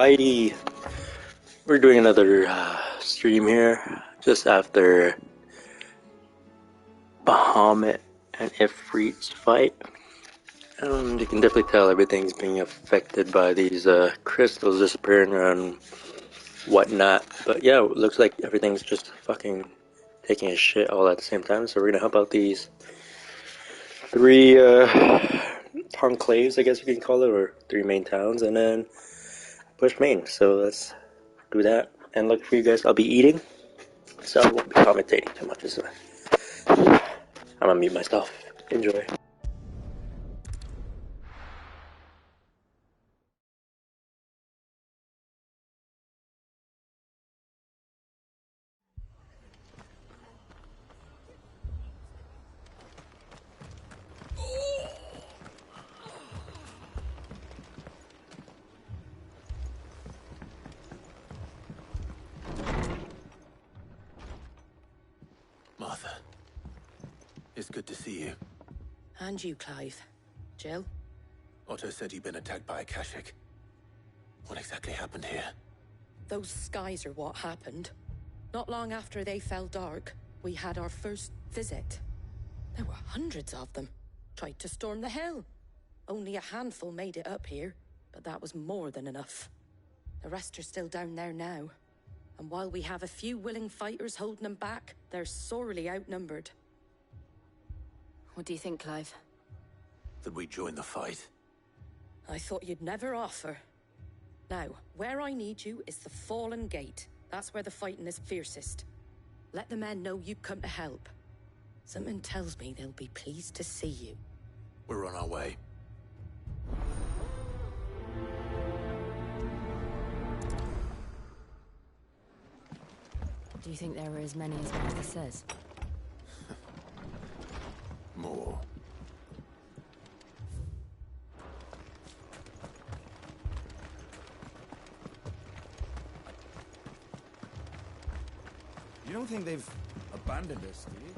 Alrighty, we're doing another stream here just after Bahamut and Ifrit's fight. You can definitely tell everything's being affected by these crystals disappearing and whatnot. But yeah, it looks like everything's just fucking taking a shit all at the same time. So we're gonna help out these three enclaves, I guess you can call it, or three main towns, and then push main. So let's do that. And look for you guys, I'll be eating, so I won't be commentating too much this way. I'm gonna mute myself. Enjoy. Martha, it's good to see you. And you, Clive. Jill? Otto said you'd been attacked by a Ffxvi. What exactly happened here? Those skies are what happened. Not long after they fell dark, we had our first visit. There were hundreds of them. Tried to storm the hill. Only a handful made it up here, but that was more than enough. The rest are still down there now. And while we have a few willing fighters holding them back, they're sorely outnumbered. What do you think, Clive? That we join the fight? I thought you'd never offer. Now, where I need you is the Fallen Gate. That's where the fighting is fiercest. Let the men know you come to help. Something tells me they'll be pleased to see you. We're on our way. Do you think there were as many as Martha says? More. You don't think they've abandoned us, do you?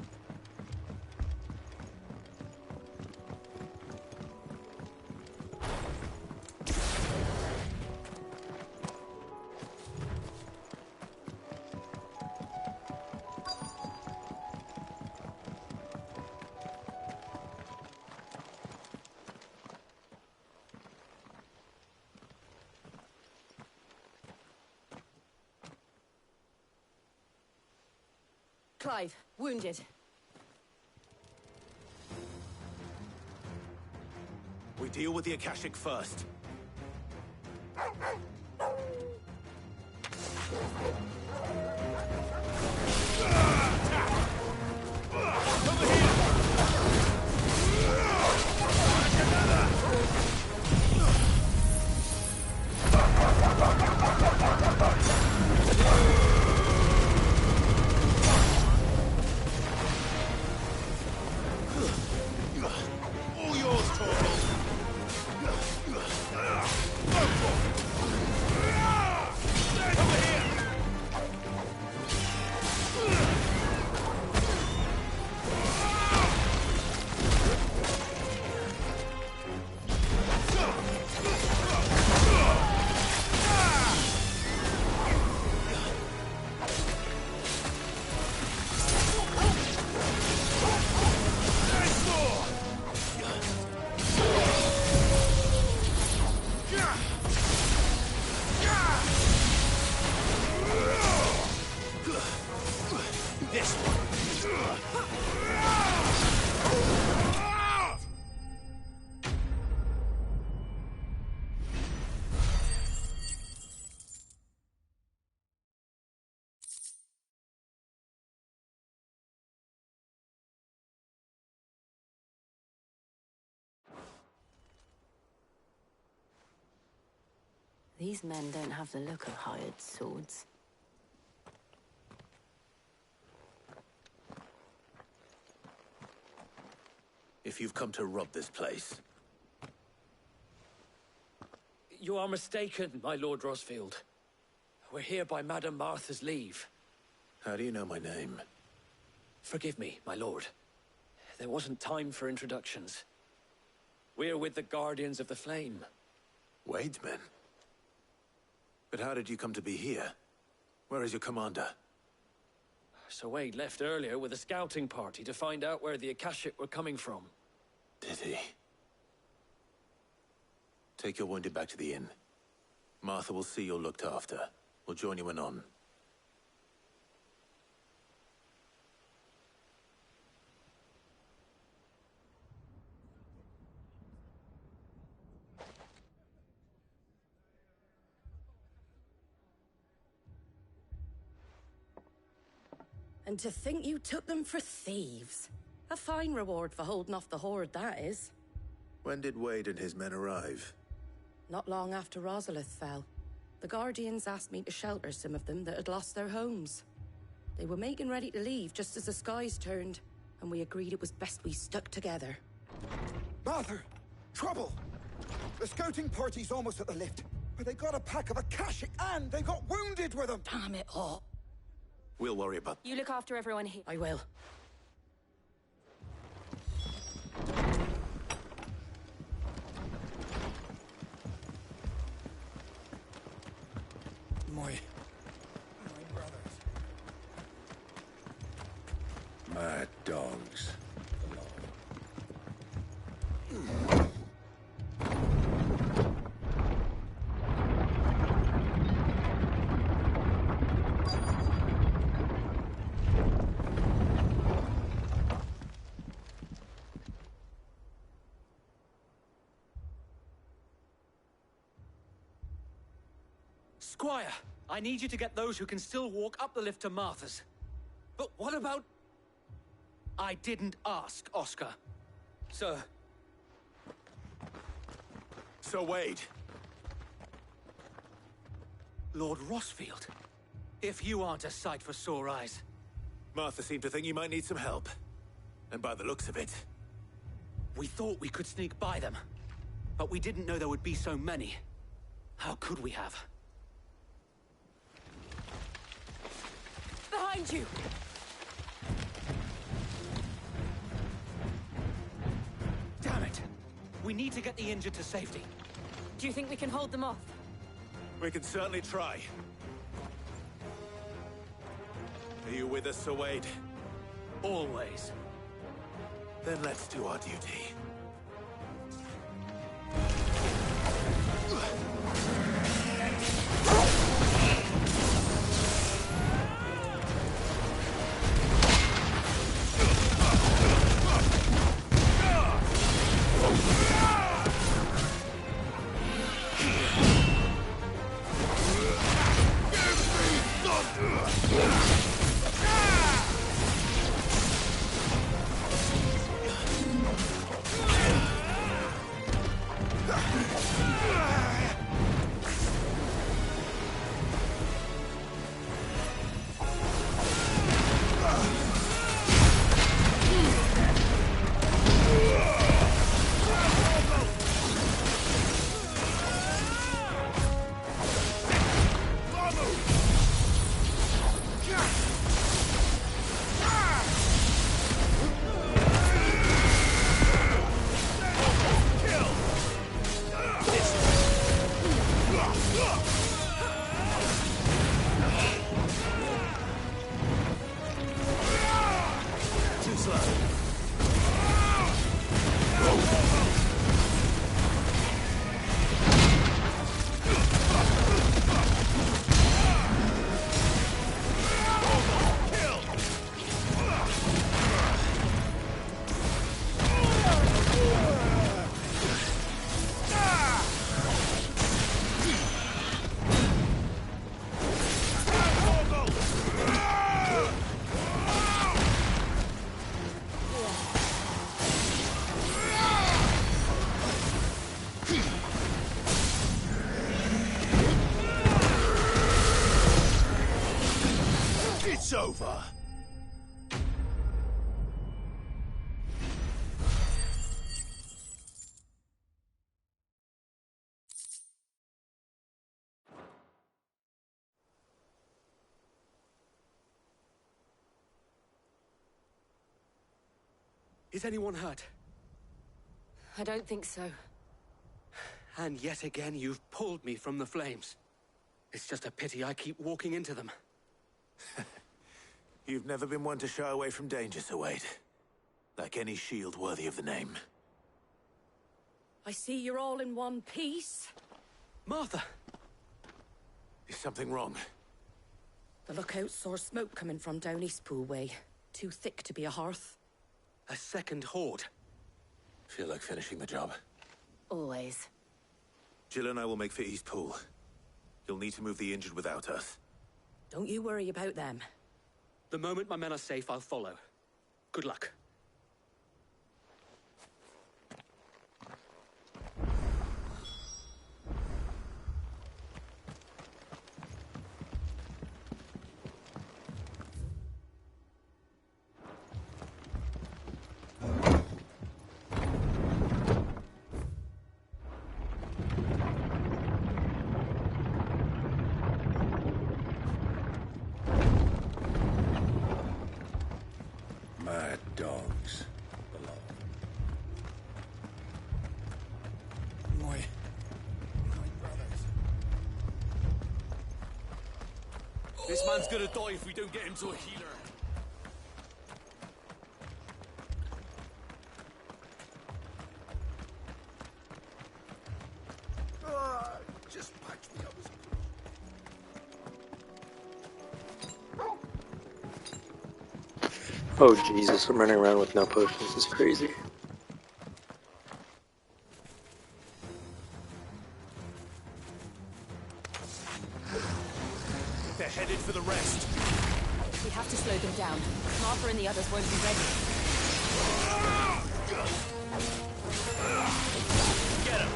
Clive, wounded. We deal with the Akashic first. These men don't have the look of hired swords. If you've come to rob this place. You are mistaken, my Lord Rosfield. We're here by Madame Martha's leave. How do you know my name? Forgive me, my lord. There wasn't time for introductions. We're with the Guardians of the Flame. Wade's men? But how did you come to be here? Where is your commander? So Wade left earlier with a scouting party to find out where the Akashic were coming from. Did he? Take your wounded back to the inn. Martha will see you're looked after. We'll join you anon. And to think you took them for thieves. A fine reward for holding off the horde, that is. When did Wade and his men arrive? Not long after Rosalith fell. The Guardians asked me to shelter some of them that had lost their homes. They were making ready to leave just as the skies turned, and we agreed it was best we stuck together. Martha! Trouble! The scouting party's almost at the lift, but they got a pack of Akashic and they got wounded with them! Damn it all. We'll worry about... You look after everyone here. I will. My brothers. Mad dogs. Squire, I need you to get those who can still walk up the lift to Martha's. But what about... I didn't ask, Oscar. Sir. Sir Wade! Lord Rosfield. If you aren't a sight for sore eyes. Martha seemed to think you might need some help. And by the looks of it... We thought we could sneak by them. But we didn't know there would be so many. How could we have? Behind you! Damn it! We need to get the injured to safety. Do you think we can hold them off? We can certainly try. Are you with us, Sir Wade? Always. Then let's do our duty. It's over! Is anyone hurt? I don't think so. And yet again, you've pulled me from the flames. It's just a pity I keep walking into them. You've never been one to shy away from danger, Sir Wade. Like any shield worthy of the name. I see you're all in one piece. Martha! Is something wrong? The lookout saw smoke coming from down Eastpool way. Too thick to be a hearth. A second horde. Feel like finishing the job. Always. Jill and I will make for Eastpool. You'll need to move the injured without us. Don't you worry about them. The moment my men are safe, I'll follow. Good luck. Mad dogs. Belong. My brothers. This man's gonna die if we don't get him to a healer. Just patch me up. Oh Jesus, I'm running around with no potions. This is crazy. They're headed for the rest. We have to slow them down. Martha and the others won't be ready. Get him!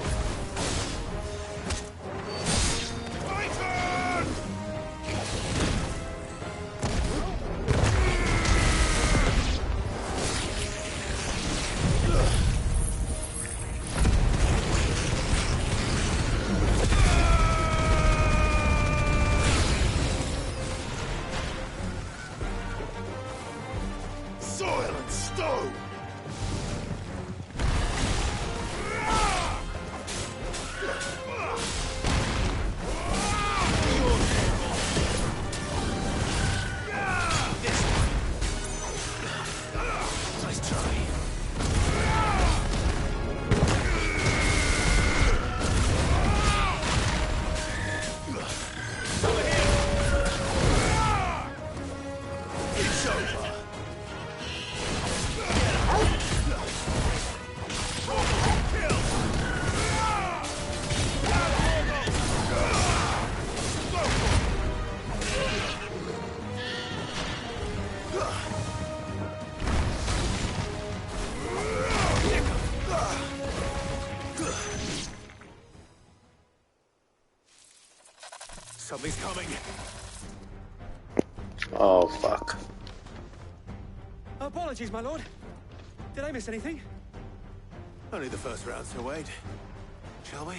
Soil and stone! Nice try. It's over! Something's coming. Oh fuck. Apologies, my lord. Did I miss anything? Only the first round, Sir Wade. Shall we?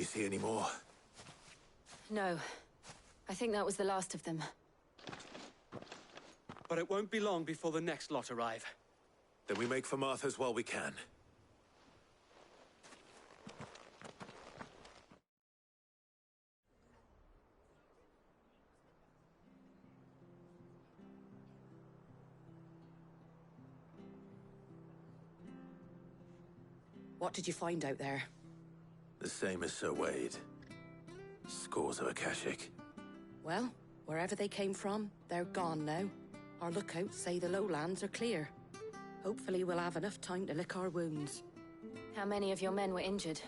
see any more? No. I think that was the last of them. But it won't be long before the next lot arrive. Then we make for Martha's while we can. What did you find out there? The same as Sir Wade. Scores of Akashic. Well, wherever they came from, they're gone now. Our lookouts say the lowlands are clear. Hopefully we'll have enough time to lick our wounds. How many of your men were injured?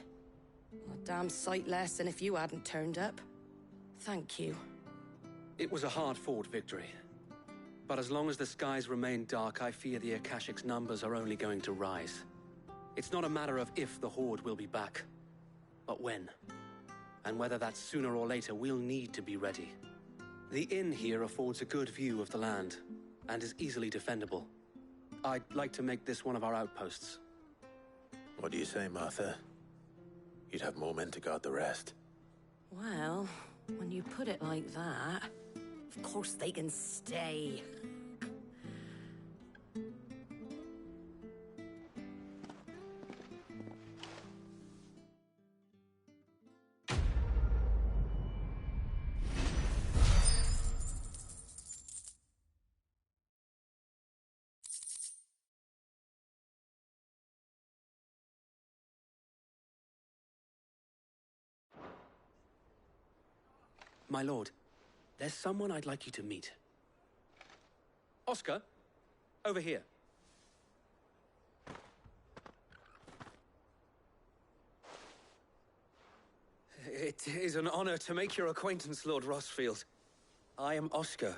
A damn sight less than if you hadn't turned up. Thank you. It was a hard-fought victory. But as long as the skies remain dark, I fear the Akashic's numbers are only going to rise. It's not a matter of if the Horde will be back, but when. And whether that's sooner or later, we'll need to be ready. The inn here affords a good view of the land, and is easily defendable. I'd like to make this one of our outposts. What do you say, Martha? You'd have more men to guard the rest. Well, when you put it like that, of course they can stay. My lord, there's someone I'd like you to meet. Oscar, over here. It is an honor to make your acquaintance, Lord Rossfield. I am Oscar.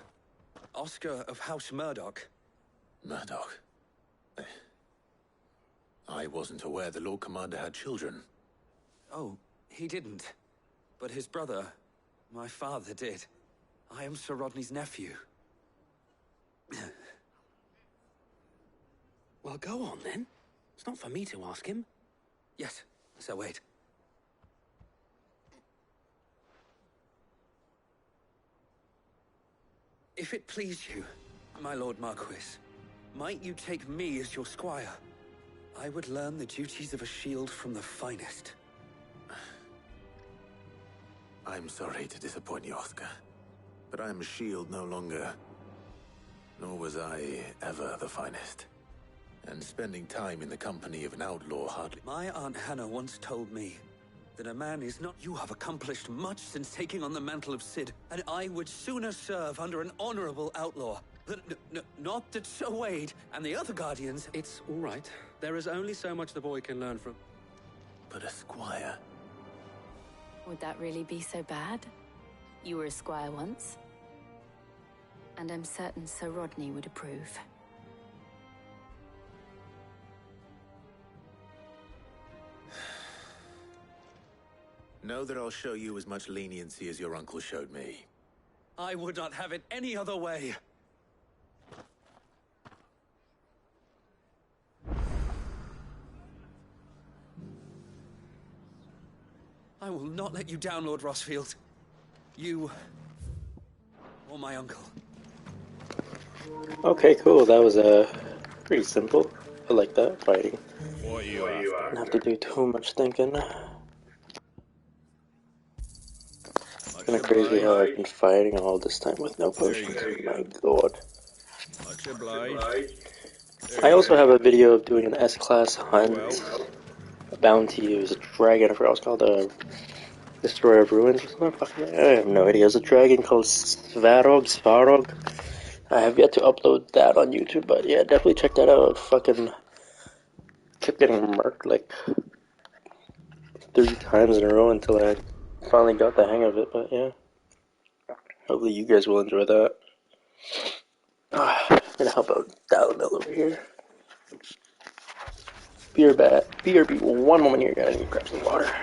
Oscar of House Murdoch. Murdoch? I wasn't aware the Lord Commander had children. Oh, he didn't. But his brother, my father, did. I am Sir Rodney's nephew. Well, go on then. It's not for me to ask him. Yes, Sir Wade. If it please you, my Lord Marquis, might you take me as your squire? I would learn the duties of a shield from the finest. I'm sorry to disappoint you, Oscar. But I am a shield no longer. Nor was I ever the finest. And spending time in the company of an outlaw hardly... My Aunt Hannah once told me that a man is not... You have accomplished much since taking on the mantle of Cid, and I would sooner serve under an honorable outlaw than... not that Sir Wade and the other guardians... It's all right. There is only so much the boy can learn from... But a squire... Would that really be so bad? You were a squire once. And I'm certain Sir Rodney would approve. Know that I'll show you as much leniency as your uncle showed me. I would not have it any other way. I will not let you down, Lord Rossfield. You... or my uncle. Okay, cool. That was pretty simple. I like that fighting. What are you after? Don't have to do too much thinking. It's kind of crazy how I've been fighting all this time with no potions. My god. Much obliged. I also have a video of doing an S-class hunt. A bounty. It was a dragon. I forgot what it was called. A Destroyer of Ruins or something. I have no idea. It was a dragon called Svarog. I have yet to upload that on YouTube, but yeah, definitely check that out. Fucking kept getting murked like 3 times in a row until I finally got the hang of it, but yeah. Hopefully you guys will enjoy that. I'm gonna help out Dalamil over here. BRB, one moment here, guys. I need to grab some water.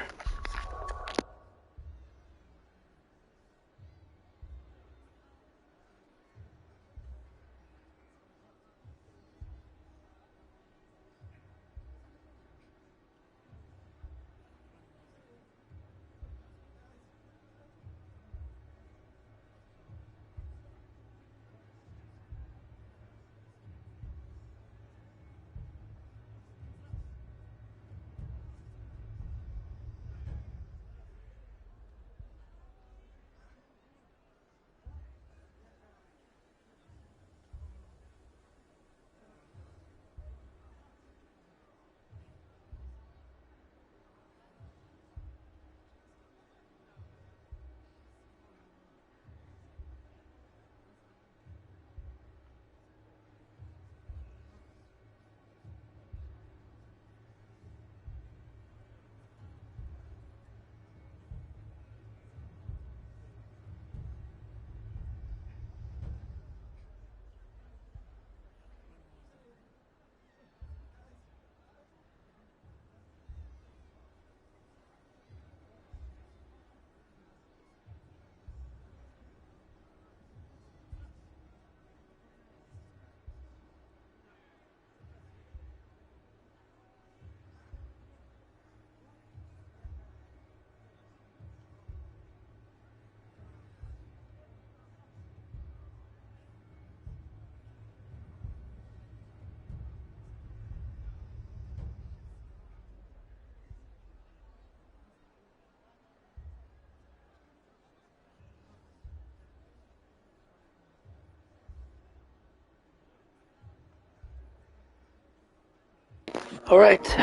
Alright.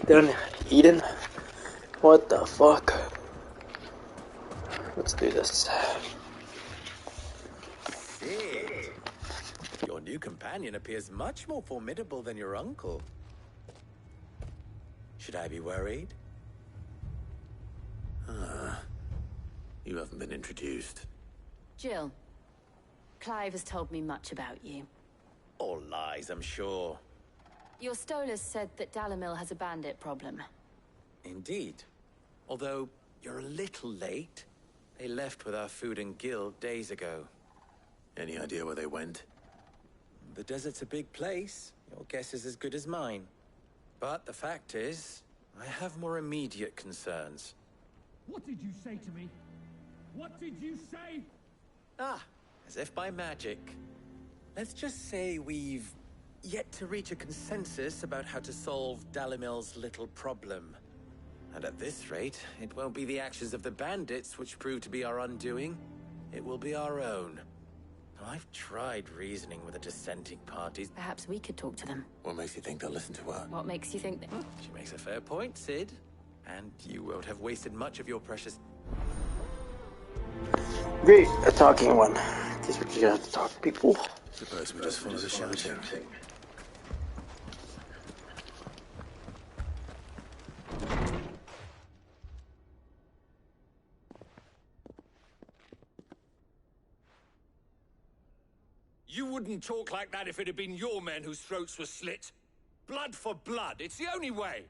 Done eating. What the fuck? Let's do this. Sid! Your new companion appears much more formidable than your uncle. Should I be worried? You haven't been introduced. Jill, Clive has told me much about you. All lies, I'm sure. Your Stolas said that Dalamil has a bandit problem. Indeed. Although, you're a little late. They left with our food and guild days ago. Any idea where they went? The desert's a big place. Your guess is as good as mine. But the fact is, I have more immediate concerns. What did you say to me? What did you say? Ah, as if by magic. Let's just say we've yet to reach a consensus about how to solve Dalimil's little problem. And at this rate, it won't be the actions of the bandits which prove to be our undoing. It will be our own. I've tried reasoning with the dissenting parties. Perhaps we could talk to them. What makes you think they'll listen to her? What makes you think that... She makes a fair point, Sid. And you won't have wasted much of your precious... Great, a talking one. This is what you have to talk to people. Suppose we just follow the shouting. You wouldn't talk like that if it had been your men whose throats were slit. Blood for blood, it's the only way.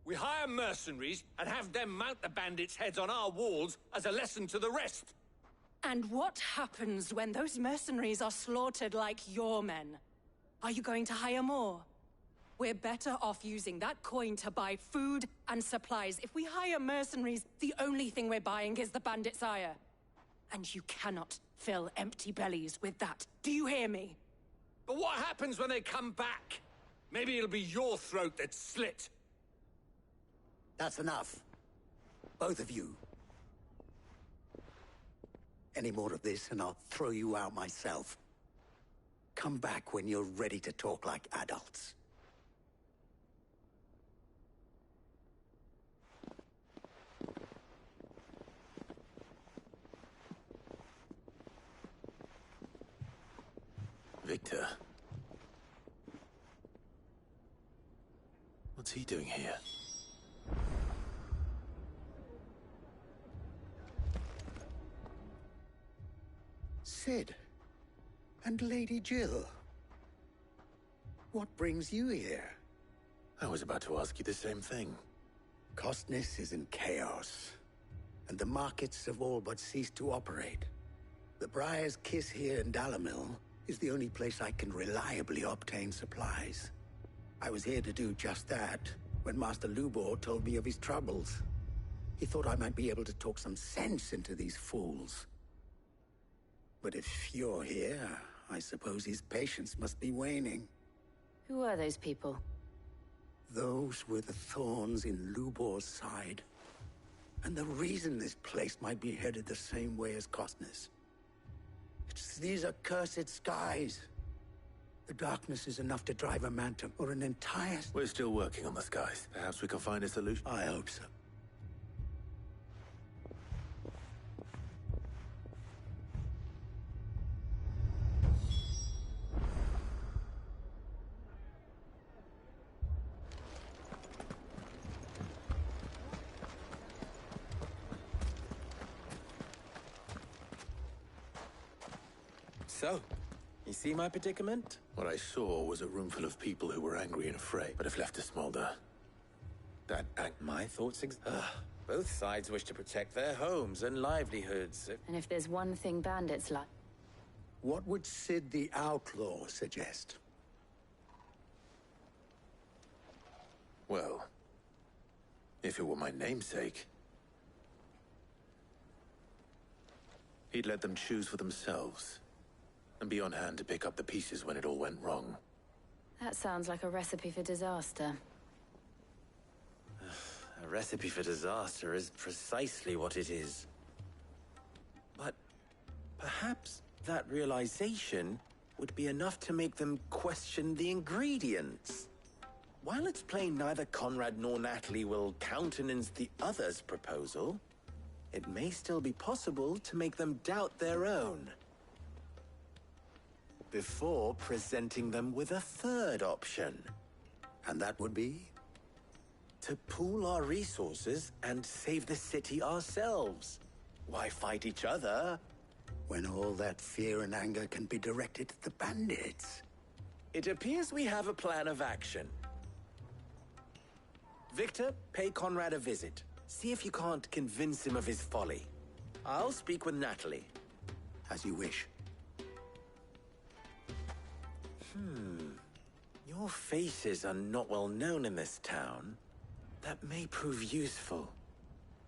We hire mercenaries and have them mount the bandits' heads on our walls as a lesson to the rest. And what happens when those mercenaries are slaughtered like your men? Are you going to hire more? We're better off using that coin to buy food and supplies. If we hire mercenaries, the only thing we're buying is the bandits' ire. And you cannot fill empty bellies with that. Do you hear me? But what happens when they come back? Maybe it'll be your throat that's slit. That's enough. Both of you. Any more of this and I'll throw you out myself. Come back when you're ready to talk like adults. Victor. What's he doing here? Sid. And Lady Jill. What brings you here? I was about to ask you the same thing. Costness is in chaos, and the markets have all but ceased to operate. The Briar's Kiss here in Dalamil is the only place I can reliably obtain supplies. I was here to do just that when Master Lubor told me of his troubles. He thought I might be able to talk some sense into these fools. But if you're here, I suppose his patience must be waning. Who are those people? Those were the thorns in Lubor's side. And the reason this place might be headed the same way as Costness. It's these accursed skies. The darkness is enough to drive a mantum or an entire... We're still working on the skies. Perhaps we can find a solution. I hope so. So, you see my predicament? What I saw was a room full of people who were angry and afraid, but if left to smolder. My thoughts both sides wish to protect their homes and livelihoods. And if there's one thing bandits like... What would Sid the Outlaw suggest? Well, if it were my namesake, he'd let them choose for themselves. And be on hand to pick up the pieces when it all went wrong. That sounds like a recipe for disaster. A recipe for disaster is precisely what it is. But perhaps that realization would be enough to make them question the ingredients. while it's plain neither Conrad nor Natalie will countenance the other's proposal, it may still be possible to make them doubt their own before presenting them with a third option. And that would be? To pool our resources and save the city ourselves. Why fight each other when all that fear and anger can be directed at the bandits? It appears we have a plan of action. Victor, pay Conrad a visit. See if you can't convince him of his folly. I'll speak with Natalie. As you wish. Your faces are not well known in this town. That may prove useful.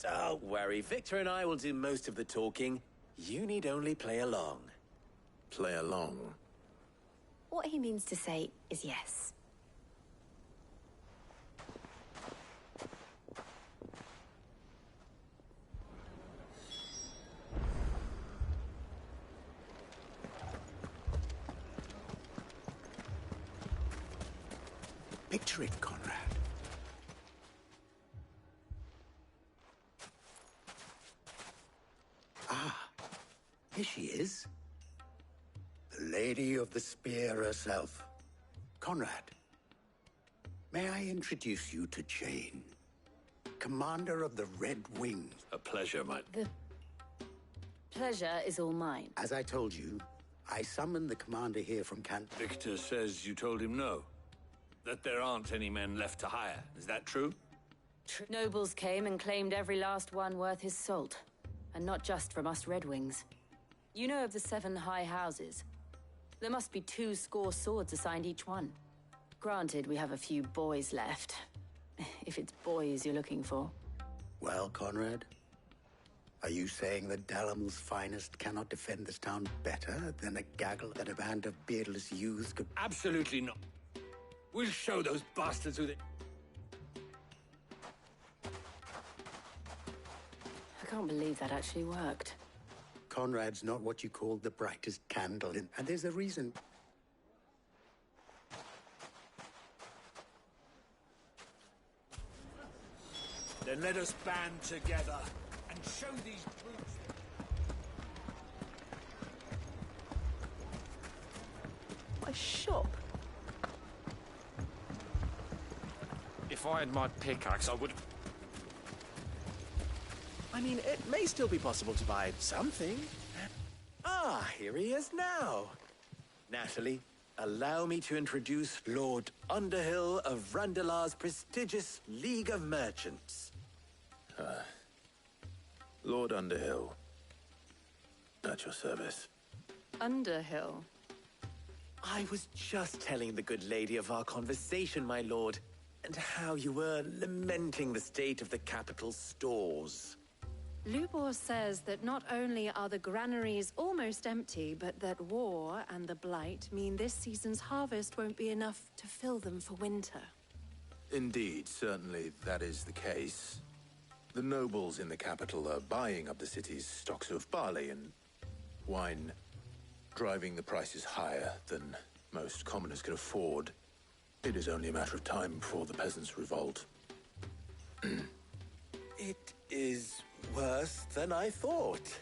Don't worry, Victor and I will do most of the talking. You need only play along. Play along? What he means to say is yes. Picture it, Conrad. Ah, here she is. The Lady of the Spear herself. Conrad, may I introduce you to Jane, Commander of the Red Wings? A pleasure, mate. The pleasure is all mine. As I told you, I summoned the commander here from Kent. Victor says you told him no. That there aren't any men left to hire. Is that true? Nobles came and claimed every last one worth his salt. And not just from us Red Wings. You know of the 7 high houses. There must be 2 swords assigned each one. Granted, we have a few boys left. If it's boys you're looking for. Well, Conrad, are you saying that Dalamil's finest cannot defend this town better than a gaggle that a band of beardless youths could... Absolutely not. We'll show those bastards who they... I can't believe that actually worked. Conrad's not what you call the brightest candle in... And there's a reason. Then let us band together and show these brutes... A shop? If I had my pickaxe, I would... I mean, it may still be possible to buy something. Ah, here he is now. Natalie, allow me to introduce Lord Underhill of Randalar's prestigious League of Merchants. Lord Underhill. At your service. Underhill? I was just telling the good lady of our conversation, my lord, and how you were lamenting the state of the capital's stores. Lubor says that not only are the granaries almost empty, but that war and the Blight mean this season's harvest won't be enough to fill them for winter. Indeed, certainly that is the case. The nobles in the capital are buying up the city's stocks of barley and wine, driving the prices higher than most commoners can afford. It is only a matter of time before the peasants revolt. It is worse than I thought.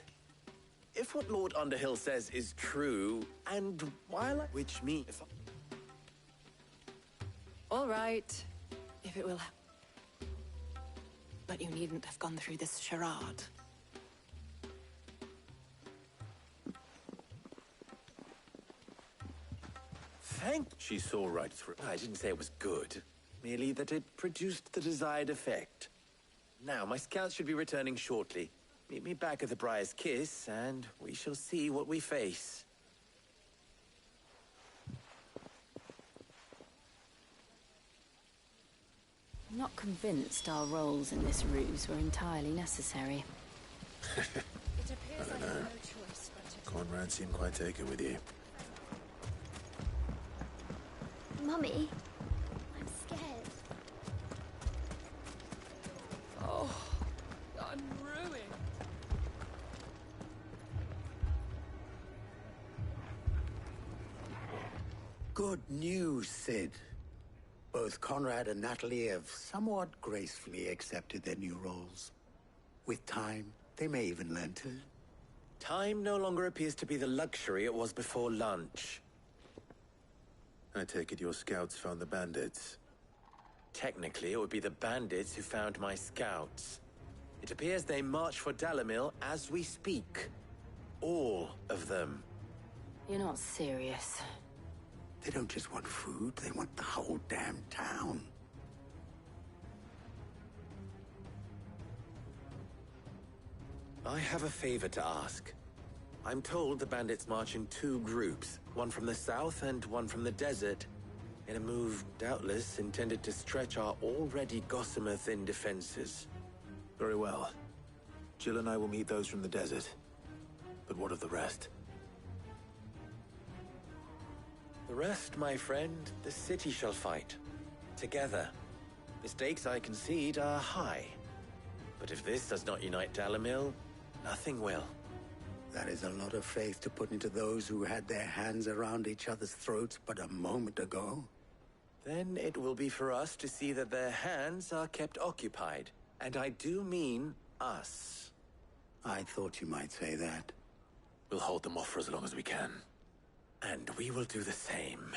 If what Lord Underhill says is true, and while which means... All right, if it will... But you needn't have gone through this charade. She saw right through. I didn't say it was good, merely that it produced the desired effect. Now, my scouts should be returning shortly. Meet me back at the Briar's Kiss, and we shall see what we face. I'm not convinced our roles in this ruse were entirely necessary. It appears I have no choice but to... Conrad seemed quite taken with you. Mummy, I'm scared. Oh, I'm ruined. Good news, Sid. Both Conrad and Natalie have somewhat gracefully accepted their new roles. With time, they may even learn to... Time no longer appears to be the luxury it was before lunch. I take it your scouts found the bandits. Technically, it would be the bandits who found my scouts. It appears they march for Dalamil as we speak. All of them. You're not serious. They don't just want food, they want the whole damn town. I have a favor to ask. I'm told the bandits march in two groups, one from the south and one from the desert, in a move doubtless intended to stretch our already gossamer-thin defenses. Very well. Jill and I will meet those from the desert. But what of the rest? The rest, my friend, the city shall fight. Together. The stakes, I concede, are high. But if this does not unite Dalamil, nothing will. That is a lot of faith to put into those who had their hands around each other's throats but a moment ago. Then it will be for us to see that their hands are kept occupied. And I do mean us. I thought you might say that. We'll hold them off for as long as we can. And we will do the same.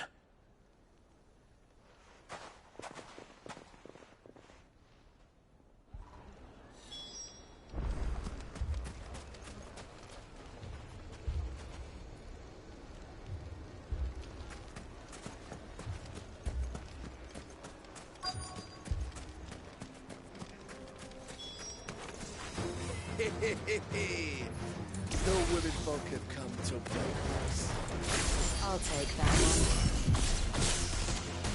No women folk have come to break us. I'll take that one.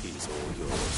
He's all yours.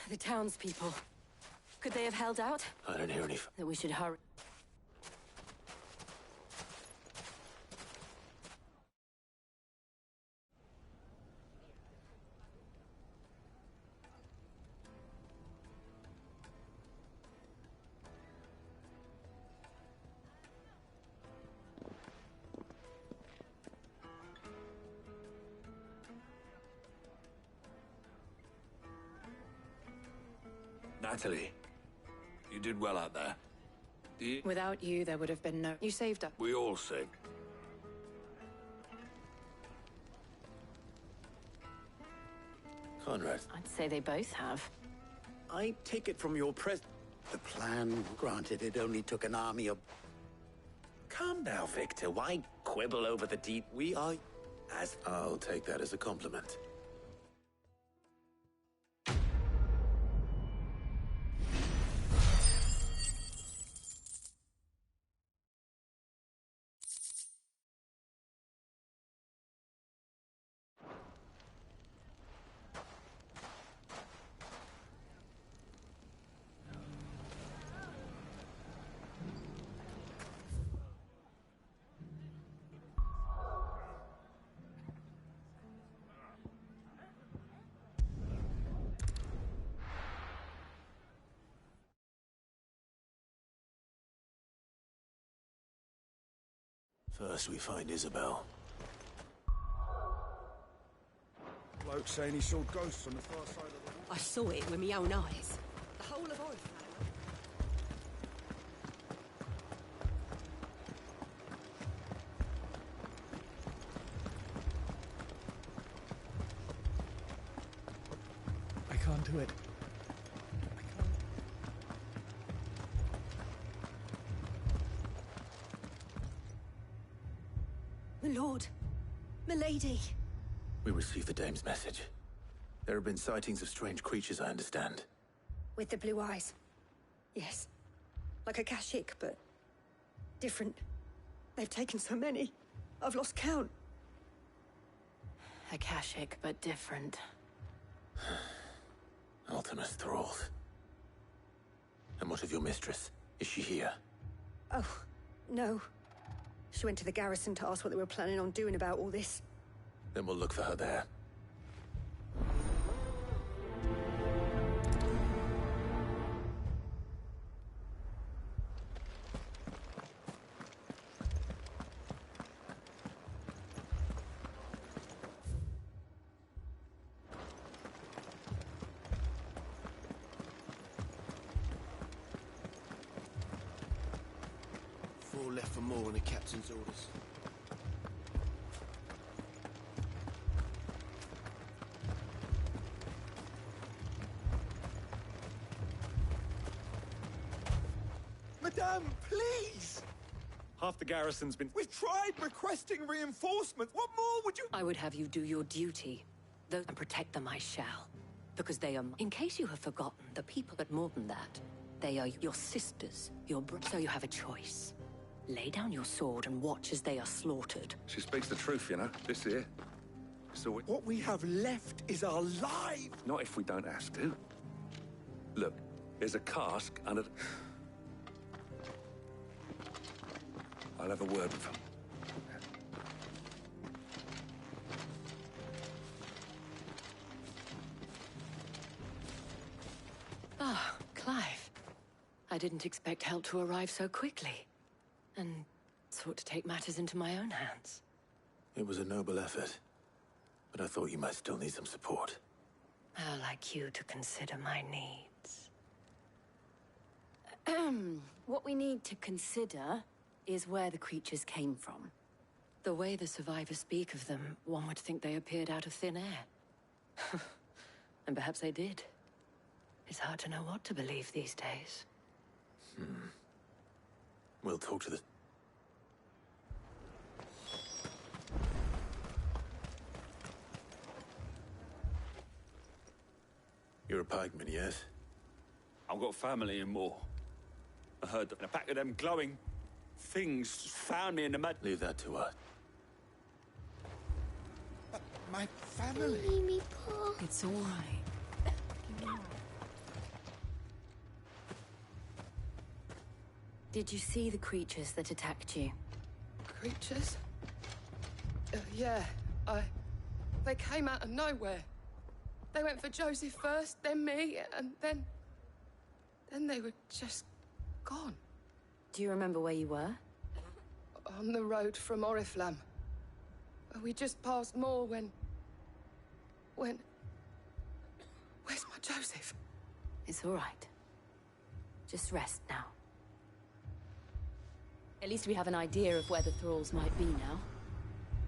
The townspeople. Could they have held out? I don't hear any... That we should hurry. Natalie, you did well out there. Without you, there would have been no... You saved us. We all saved. Conrad. I'd say they both have. I take it from your The plan, granted, it only took an army of... Calm now, Victor. Why quibble over the deep? We are... as... I'll take that as a compliment. First we find Isabel. Bloke saying he saw ghosts on the far side of the wall. I saw it with my own eyes. The whole of Oriflamme. I can't do it. My lord. Milady. We received the dame's message. There have been sightings of strange creatures, I understand. With the blue eyes. Yes. Like a Kashik, but different. They've taken so many. I've lost count. Akashic, but different. Ultimus thralls. And what of your mistress? Is she here? Oh, no. She went to the garrison to ask what they were planning on doing about all this. Then we'll look for her there. Four left for more on the captain's orders. Madame, please! Half the garrison's been... We've tried requesting reinforcements. What more would you... I would have you do your duty. Though, and protect them I shall. Because they are... In case you have forgotten, the people but more than that. They are your sisters, your brothers. So you have a choice. Lay down your sword and watch as they are slaughtered. She speaks the truth, you know. This here. So what we have left is our lives. Not if we don't ask to. Look, there's a cask under... I'll have a word with him. Ah, Clive. I didn't expect help to arrive so quickly. And sought to take matters into my own hands. It was a noble effort, but I thought you might still need some support. I'd like you to consider my needs. What we need to consider is where the creatures came from. The way the survivors speak of them, one would think they appeared out of thin air. And perhaps they did. It's hard to know what to believe these days. We'll talk to the... You're a pikeman, yes? I've got family in Moor. I heard that a pack of them glowing things found me in the mud. Leave that to us. My family. Mimi, Paul. It's all right. Did you see the creatures that attacked you? Creatures? Yeah, they came out of nowhere. They went for Joseph first, then me, and then they were just gone. Do you remember where you were? On the road from Oriflamme. We just passed Moor when... Where's my Joseph? It's all right. Just rest now. At least we have an idea of where the thralls might be now.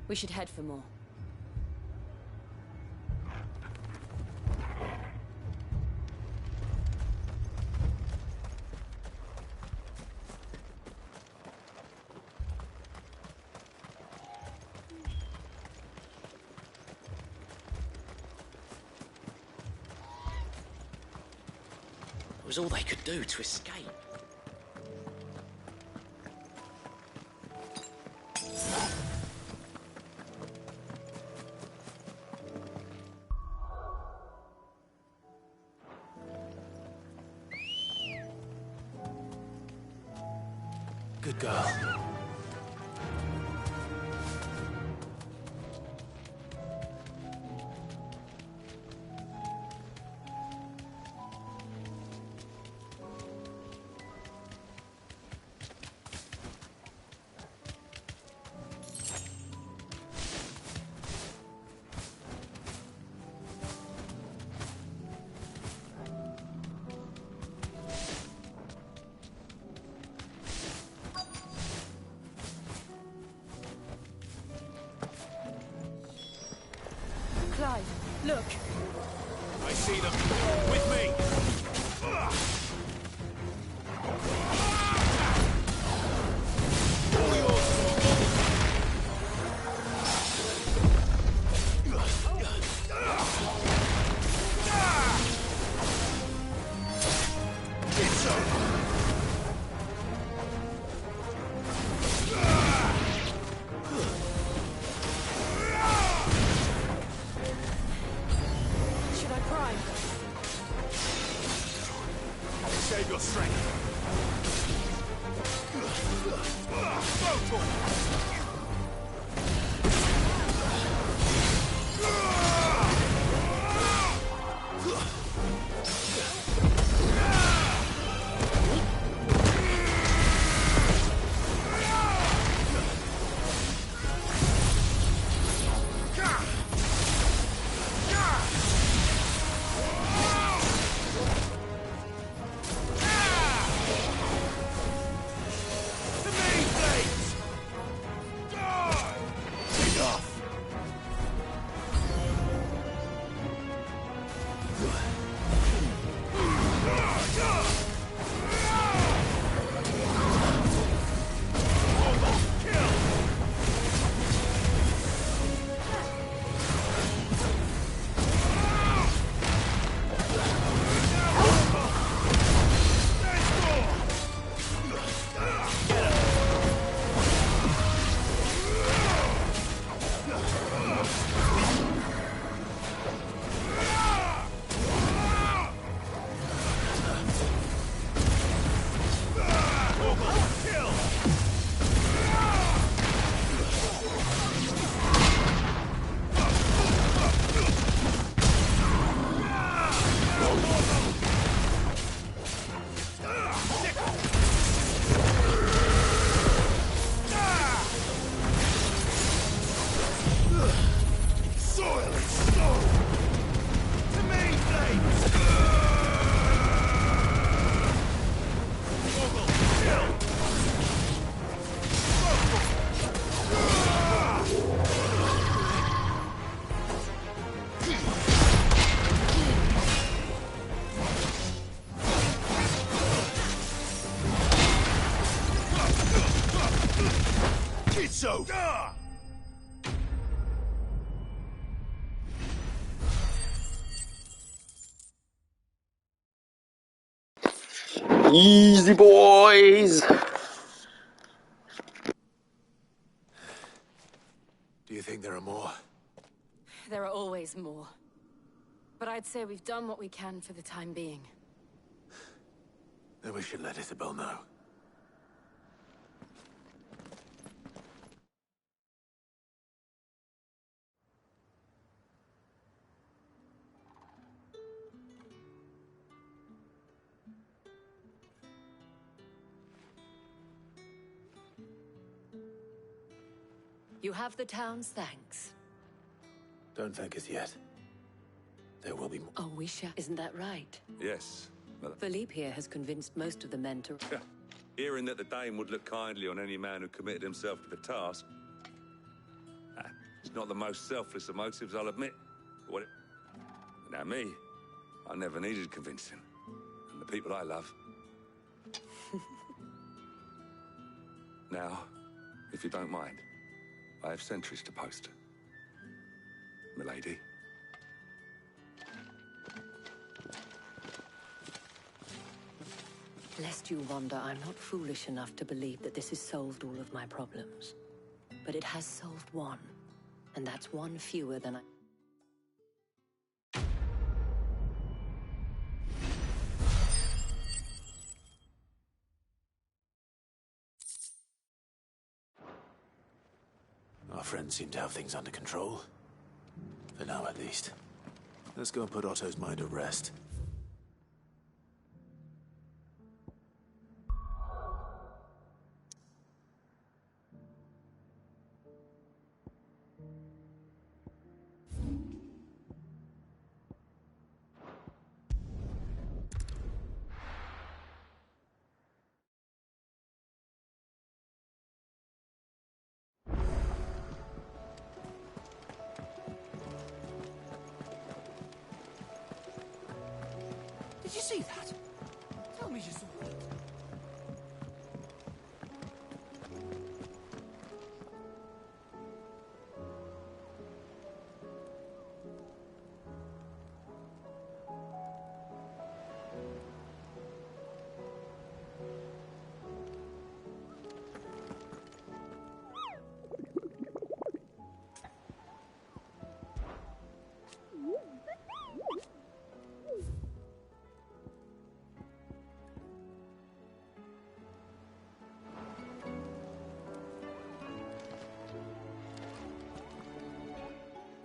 We should head for more. It was all they could do to escape. Good girl. Clive, look. I see them. With me. All yours. It's over. Should I prime? Save your strength. So. Easy, boys! Do you think there are more? There are always more. But I'd say we've done what we can for the time being. Then we should let Isabel know. You have the town's thanks. Don't thank us yet. There will be more. Oh, we shall. Isn't that right? Yes. Philippe here has convinced most of the men to... Hearing that the Dame would look kindly on any man who committed himself to the task. It's not the most selfless of motives, I'll admit. Now me, I never needed convincing. And the people I love. Now, if you don't mind, I have sentries to post. Milady. Lest you wonder, I'm not foolish enough to believe that this has solved all of my problems. But it has solved one. And that's one fewer than I... Our friends seem to have things under control. For now, at least. Let's go and put Otto's mind at rest. Did you see that? Tell me you saw it.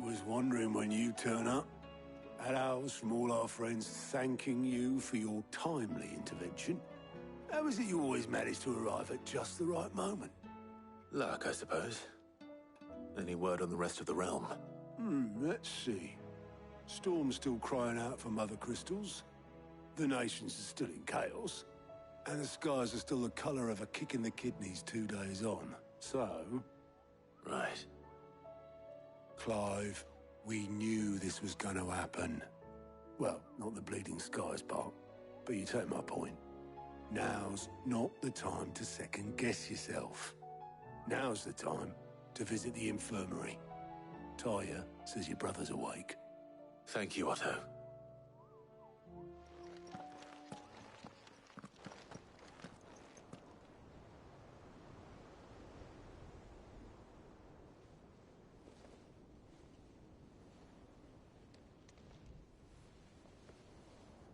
Was wondering when you turn up. Had owls from all our friends thanking you for your timely intervention. How is it you always manage to arrive at just the right moment? Luck, I suppose. Any word on the rest of the realm? Let's see. Storm's still crying out for mother crystals. The nations are still in chaos. And the skies are still the colour of a kick in the kidneys 2 days on. So... Right. Clive, we knew this was going to happen. Well, not the bleeding skies part, but you take my point. Now's not the time to second-guess yourself. Now's the time to visit the infirmary. Taya says your brother's awake. Thank you, Otto.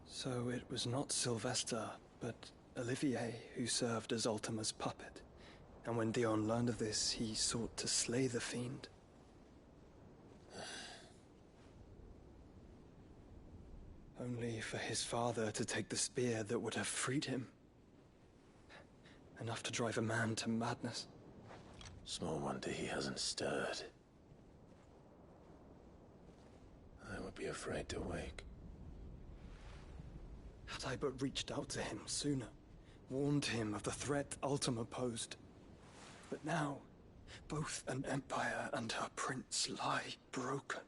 So it was not Sylvester, but Olivier who served as Ultima's puppet. And when Dion learned of this, he sought to slay the fiend. Only for his father to take the spear that would have freed him. Enough to drive a man to madness. Small wonder he hasn't stirred. I would be afraid to wake. Had I but reached out to him sooner, warned him of the threat Ultima posed. But now, both an empire and her prince lie broken.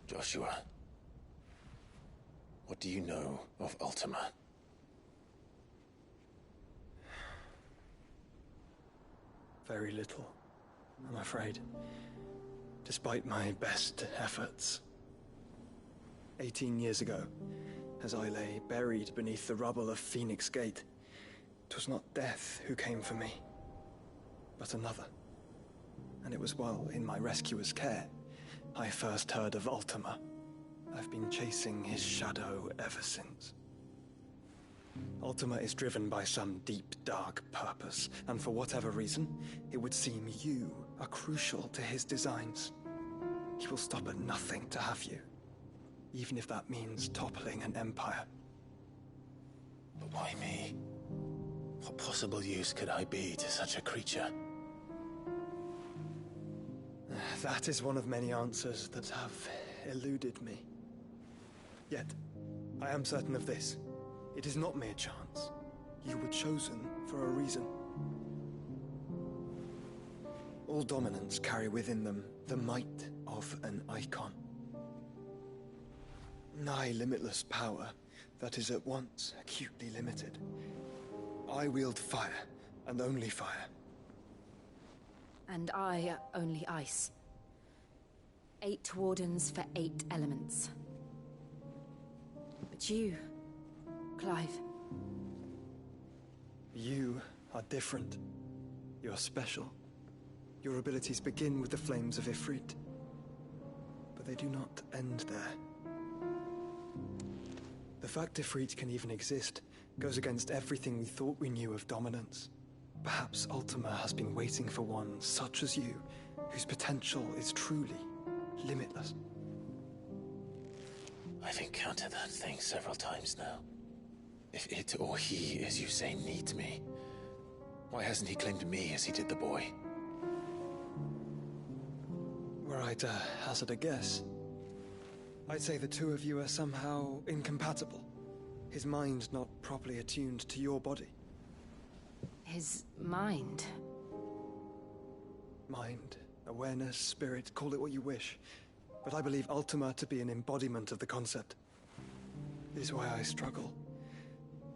Joshua, what do you know of Ultima? Very little, I'm afraid. Despite my best efforts. 18 years ago, as I lay buried beneath the rubble of Phoenix Gate, 'twas not death who came for me, but another. And it was while in my rescuer's care I first heard of Ultima. I've been chasing his shadow ever since. Ultima is driven by some deep, dark purpose, and for whatever reason, it would seem you are crucial to his designs. He will stop at nothing to have you, even if that means toppling an empire. But why me? What possible use could I be to such a creature? That is one of many answers that have eluded me. Yet, I am certain of this. It is not mere chance. You were chosen for a reason. All dominants carry within them the might of an icon. Nigh limitless power that is at once acutely limited. I wield fire, and only fire. And I only ice. 8 wardens for 8 elements. But you, Clive. You are different. You're special. Your abilities begin with the flames of Ifrit. But they do not end there. The fact Ifrit can even exist goes against everything we thought we knew of dominance. Perhaps Ultima has been waiting for one such as you, whose potential is truly limitless. I've encountered that thing several times now. If it or he, as you say, needs me, why hasn't he claimed me as he did the boy? Were I to hazard a guess, I'd say the two of you are somehow incompatible. His mind not properly attuned to your body. His mind? Mind, awareness, spirit, call it what you wish. But I believe Ultima to be an embodiment of the concept. This is why I struggle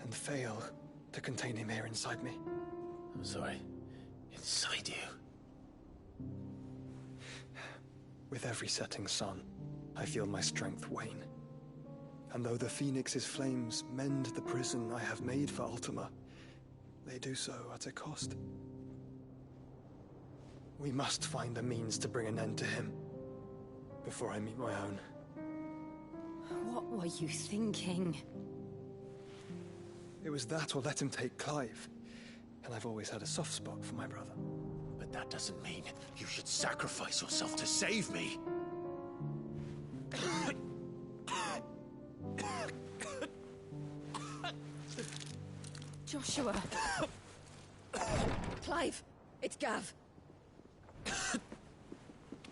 and fail to contain him here inside me. I'm sorry. Inside you? With every setting sun, I feel my strength wane. And though the Phoenix's flames mend the prison I have made for Ultima, they do so at a cost. We must find a means to bring an end to him before I meet my own. What were you thinking? It was that or let him take Clive. And I've always had a soft spot for my brother. But that doesn't mean you should sacrifice yourself to save me. Joshua. Clive, it's Gav.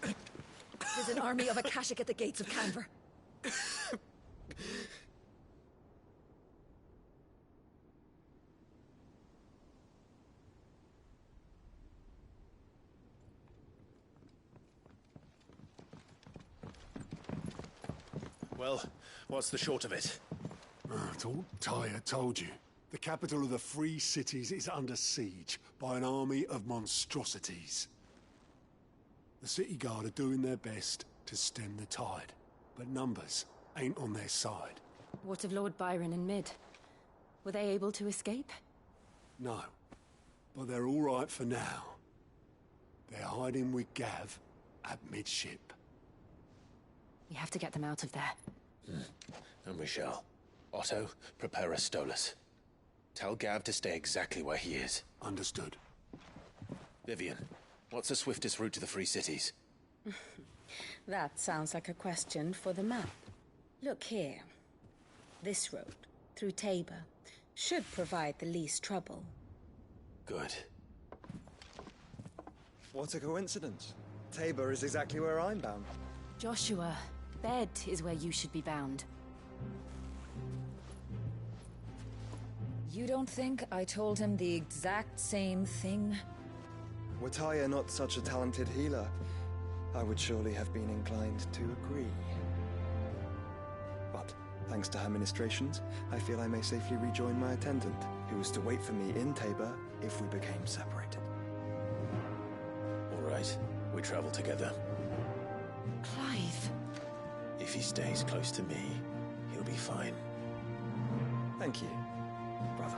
There's an army of Akashic at the gates of Canver. Well, what's the short of it? Tyre told you. The capital of the Free Cities is under siege by an army of monstrosities. The City Guard are doing their best to stem the tide, but numbers ain't on their side. What of Lord Byron and Mid? Were they able to escape? No, but they're all right for now. They're hiding with Gav at midship. We have to get them out of there. And we shall. Otto, prepare a Stolas. Tell Gav to stay exactly where he is. Understood. Vivian, what's the swiftest route to the Free Cities? That sounds like a question for the map. Look here. This road, through Tabor, should provide the least trouble. Good. What a coincidence. Tabor is exactly where I'm bound. Joshua, bed is where you should be bound. You don't think I told him the exact same thing? Were Tyre not such a talented healer, I would surely have been inclined to agree. But, thanks to her ministrations, I feel I may safely rejoin my attendant, who was to wait for me in Tabor if we became separated. All right, we travel together. Clive. If he stays close to me, he'll be fine. Thank you, brother.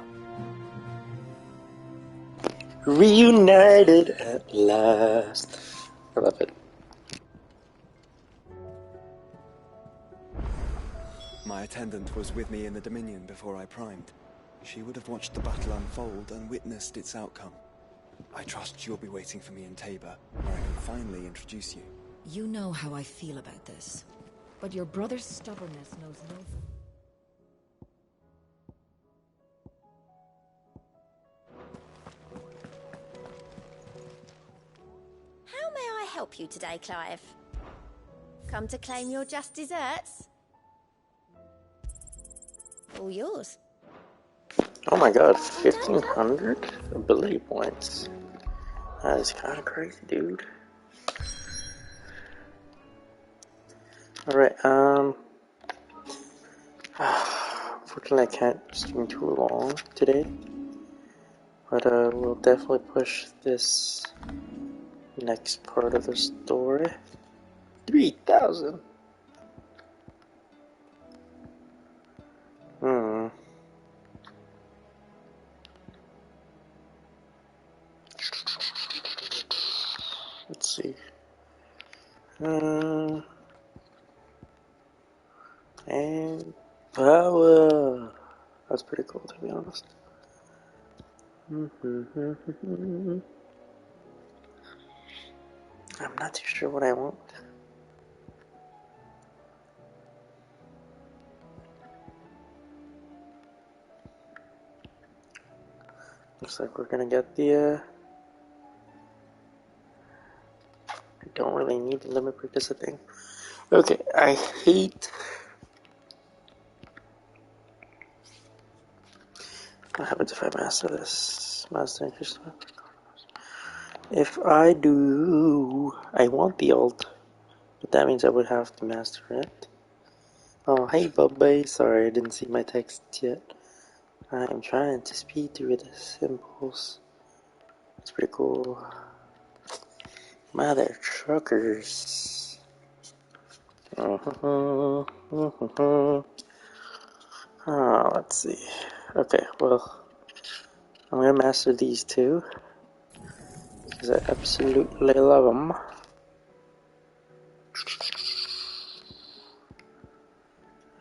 Reunited at last. I love it. My attendant was with me in the Dominion before I primed. She would have watched the battle unfold and witnessed its outcome. I trust you'll be waiting for me in Tabor, where I can finally introduce you. You know how I feel about this, but your brother's stubbornness knows no... How may I help you today, Clive? Come to claim your just desserts? all yours. Oh my god, 1,500 ability points. That is kind of crazy, dude. Alright, unfortunately I can't stream too long today, but we'll definitely push this next part of the story. 3,000! Let's see. And power! That's pretty cool, to be honest. I'm not too sure what I want. Looks like we're gonna get the, I don't really need the limit break, that's the thing. Okay, I hate... What happens if I master this? Master interest. If I do... I want the ult, but that means I would have to master it. Oh, hey Bubba, sorry I didn't see my text yet. I'm trying to speed through the symbols. It's pretty cool. Mother truckers. Let's see. Okay, well, I'm gonna master these two because I absolutely love them.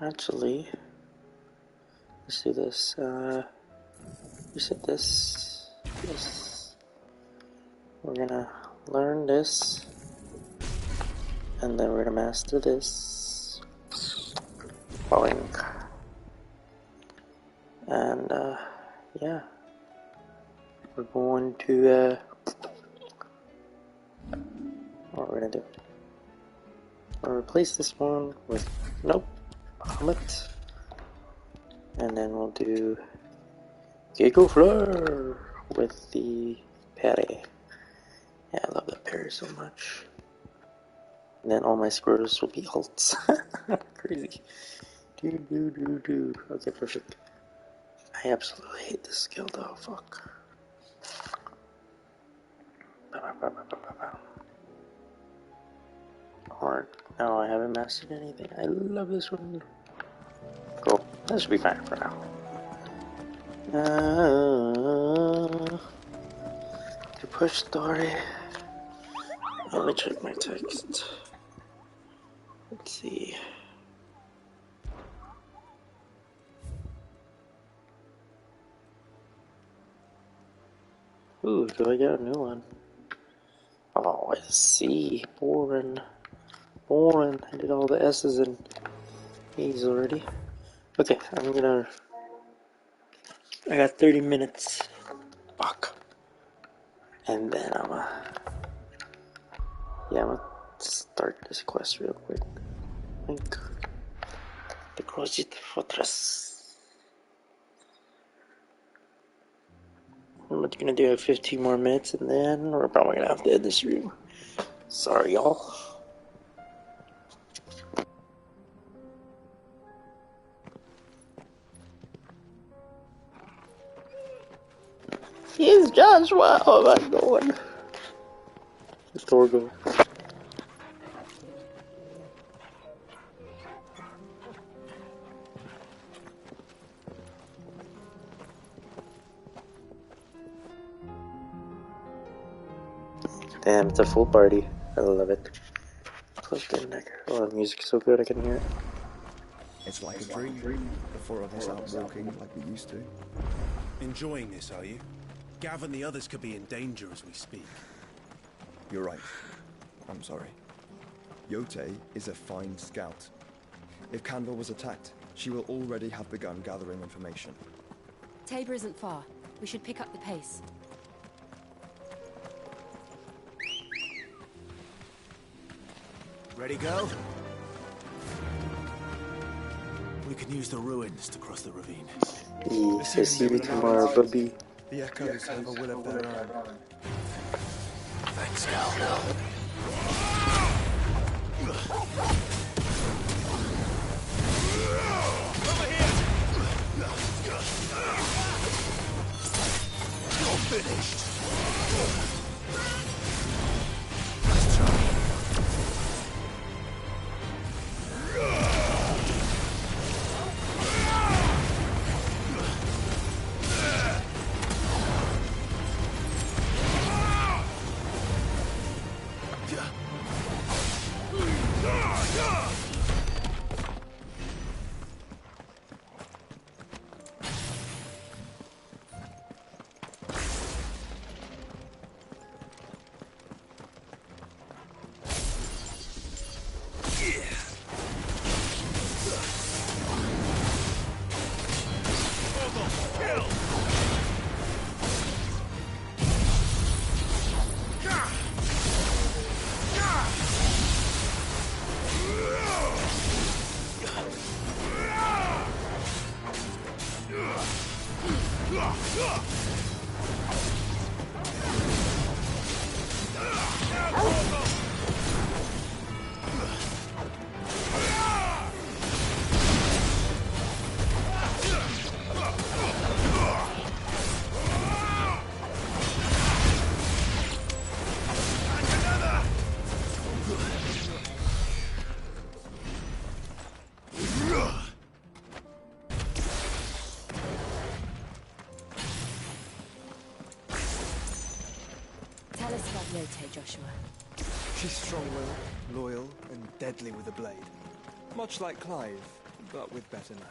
Actually, let's do this. Reset this. This. We're gonna learn this, and then we're gonna master this. Boink. And yeah, we're going to what we're gonna do? We'll replace this one with nope, helmet, and then we'll do Gecko Fleur with the parry. Yeah, I love that parry so much. And then all my squirrels will be ults. Crazy. Do. Okay, perfect. I absolutely hate this skill though, fuck. Or, no, I haven't mastered anything. I love this one. Cool. That should be fine for now. To push story. Let me check my text. Let's see. Ooh, do I get a new one? Oh, I see. Boring. Boring. I did all the S's and A's already. Okay, I got 30 minutes. Fuck. And then I'm gonna start this quest real quick. Link. The Closet Fortress. I'm gonna do 15 more minutes and then we're probably gonna have to end this room. Sorry, y'all. Here's Joshua. Oh my god. Where's Torgo? Damn, it's a full party. I love it. Plugged in neck. Oh, the music's so good I can hear it. It's like a dream. The four of us out walking like we used to. Enjoying this, are you? Gav and the others could be in danger as we speak. You're right. I'm sorry. Yote is a fine scout. If Canville was attacked, she will already have begun gathering information. Tabor isn't far. We should pick up the pace. Ready, go? We can use the ruins to cross the ravine. See you tomorrow, Bubby. The echoes have a will of their own. Thanks, Cal. You're finished. Tell us about Yote, Joshua. She's strong-willed, loyal, and deadly with a blade. Much like Clive, but with better manners.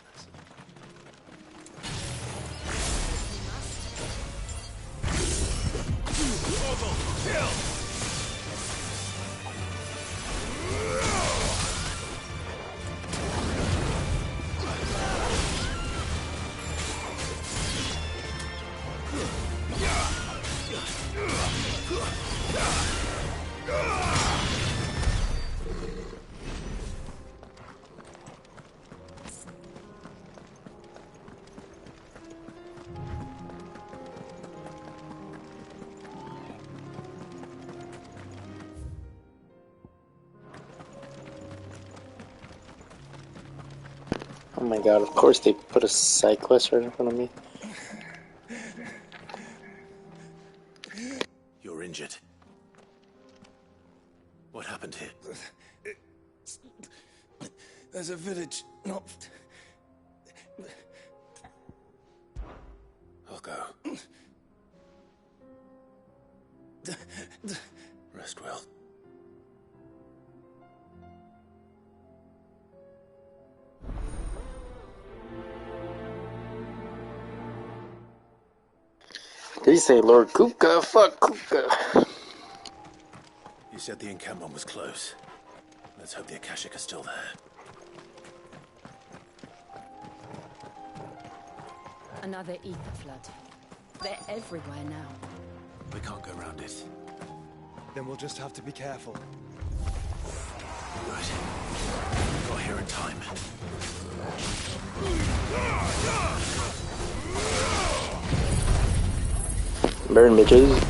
Oh my god, of course they put a side quest right in front of me. You're injured. What happened here? There's a village not... I'll go. Rest well. Did he say Lord Kupka? Fuck Kupka. You said the encampment was close. Let's hope the Akashic are still there. Another ether flood. They're everywhere now. We can't go around it. Then we'll just have to be careful. Good. Got here in time. Burn, bitches.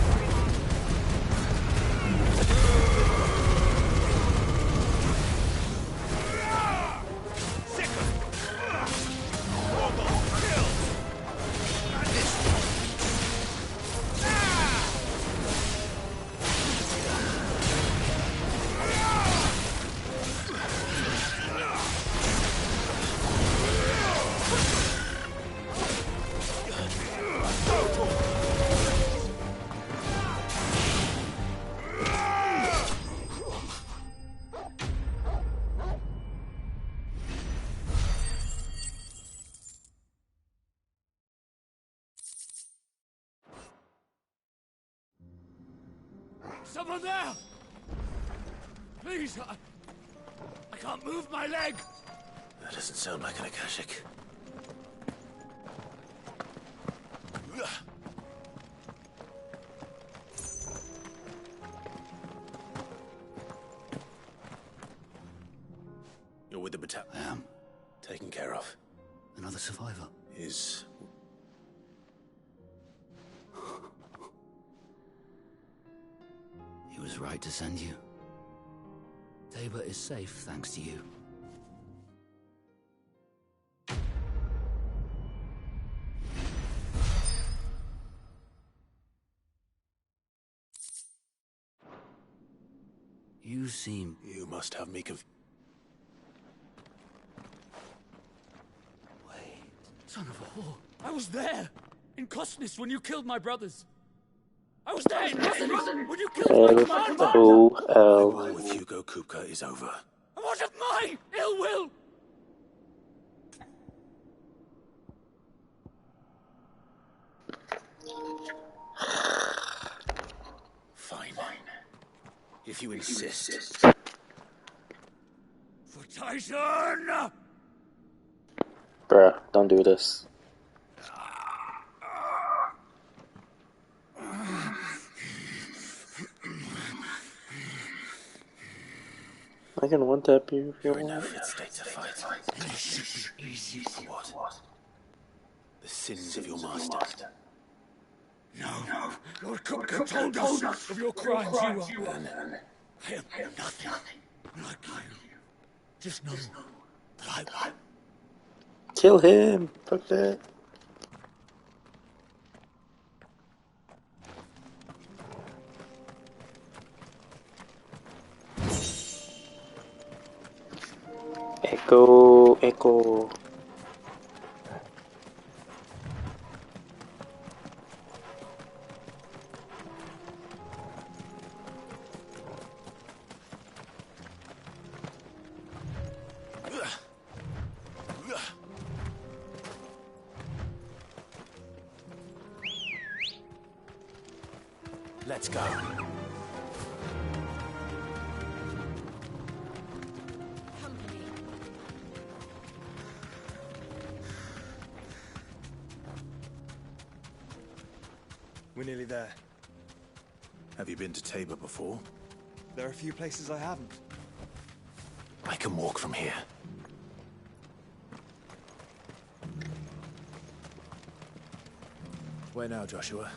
Someone there! Please, I can't move my leg! That doesn't sound like an Akashic. You're with the battalion. I am. Taken care of. Another survivor. Is... He was right to send you. Tabor is safe thanks to you. You seem... You must have me Son of a whore. I was there! In Kosnis when you killed my brothers! I was there in Kosnis when you killed my commander! My war with Hugo Kupka is over. And what of my ill will? Fine. If you insist. For Tyson! Bruh, don't do this. I can one-tap you if you want. You're in no fit state to fight. It should be easy. For what? The sins of your master. No. Lord Kupka told us of your crimes. You are. I am nothing like you. Just know that I will. Kill him! Fuck that. Echo. Let's go. We're nearly there. Have you been to Tabor before? There are a few places I haven't. I can walk from here. Where now, Joshua?